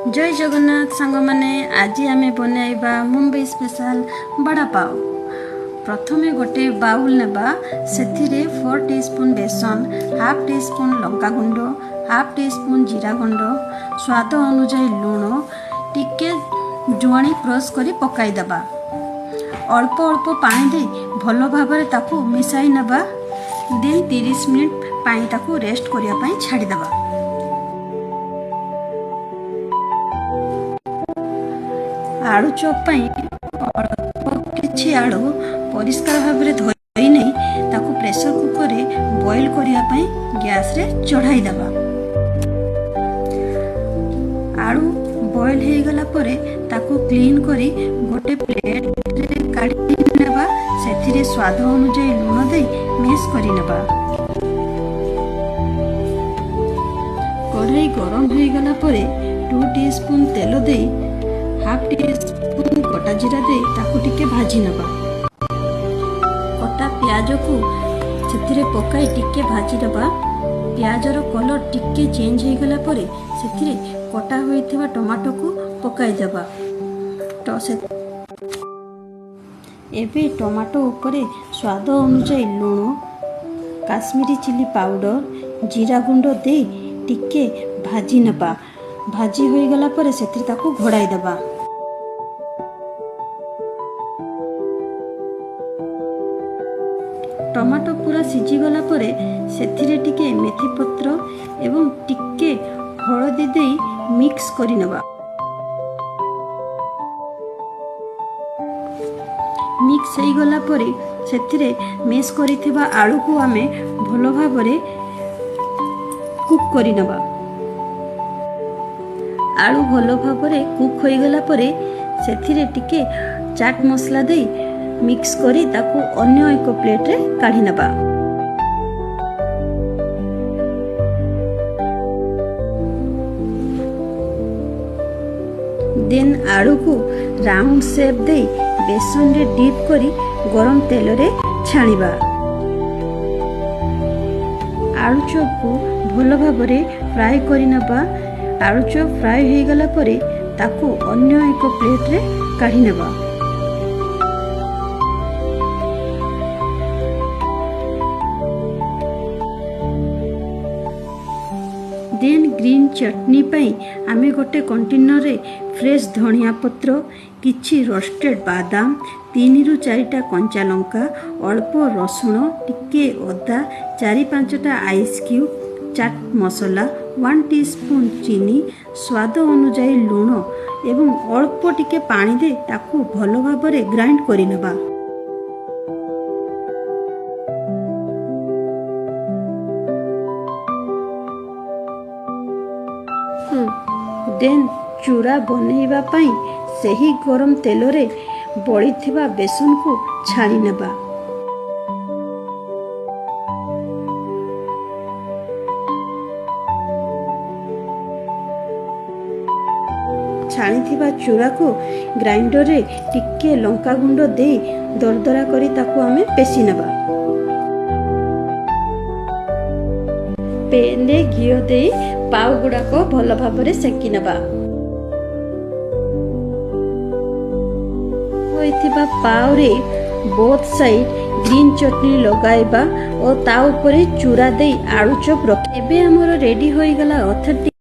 जय जगन्नाथ सांग माने आज आम बनइबा मुंबई स्पेशल बड़ा पाव। प्रथमे गोटे बाउल नेबा सेथिरे 4 टीस्पून बेसन, हाफ टीस्पून लंका गुंड, हाफ टीस्पून जीरा गुंड, स्वाद अनुसार लुण टिके जुआणी क्रश करी पकाई दबा। अल्प अल्प पानी दे भल भाव ताकू मिसाई नबा। देन 30 मिनिट पानी ताकू रेस्ट करिया पई छाड़ी दबा। आलू चॉप अल्प किछि आलू परिष्कार भाव में धोई नहीं ताकू प्रेशर कुकर रे बॉईल करिया पई गैस रे चढ़ाई दबा। आलू बॉईल हे गला परे ताकू क्लीन करी गोटे प्लेट रे काढी नेबा। सेथिरे स्वाद अनुसार लूण दे मिक्स करि नेबा। कढ़ाई गरम हो गला परे 2 टीस्पून तेल दे हाफ टीस्पून कटा जीरा दे ताकू टिके भाजी नबा। कटा प्याज को सेथिरे पकाई टिके भाजी नबा। प्याजर कलर टिके चेंज हो गला परे सेथिरे कटा होइथिबा टमाटो को पकाई देबा। एबे टमाटो ऊपर स्वाद अनुसार लूण, काश्मीरी चिली पाउडर, जीरा गुंड दे टिके भाजी नबा। भाजी हो गला परे सेथिरे ताकू घोड़ाई देबा। टमाटो पूरा सिझी गला परे सेथिरे टिके मेथी पत्र एवं टिके हळदी दे मिक्स करि नबा। मिक्स हो गला परे सेथिरे मेश करिथिबा आलू को आमे भलो भाबरे कुक करि नबा। आलू भलो भाबरे कुक हो गला परे सेथिरे टिके चाट मसला दे मिक्स करी ताकू अन्य एक प्लेट रे काढी नबा। देन आलू को राउंड शेप दे बेसन रे डीप करी गरम तेल रे छाणीबा। आलू चॉप को भलो भाबरे फ्राई करी नबा। आलू चॉप फ्राई हो गला परे ताकू अन्य एक प्लेट रे काढी नबा। देन ग्रीन चटनी पई आमे गोटे कंटेनर रे फ्रेश धनिया पत्र, किछि रोस्टेड बादाम, 3 रु 4टा कंचा लंका, अल्प रसुण, टिके अदा, 4-5टा आइस क्यूब, चाट मसला, 1 टीस्पून चीनी, स्वाद अनुसार लूण एवं अल्प टिके पानी दे ताकू भलो भाबरे ग्राइंड करि नबा। देन चूरा बनैबा पई सही गरम तेल रे बळीथिबा बेसन को छाणी नेबा। छाणीथिबा चूरा को ग्राइंडर रे टिके लंका गुंड दे दरदरा करी ताकू आमे पेसी नेबा। पेन रे घिओ दे पाव गुडा को भलो भाबरे सेकी नबा। होइथिबा पाव रे बोथ साइड ग्रीन चटनी लगाइबा और ता ऊपर चूरा दे आलू चॉप रख। एबे हमर रेडी होई गला ऑथेंटिक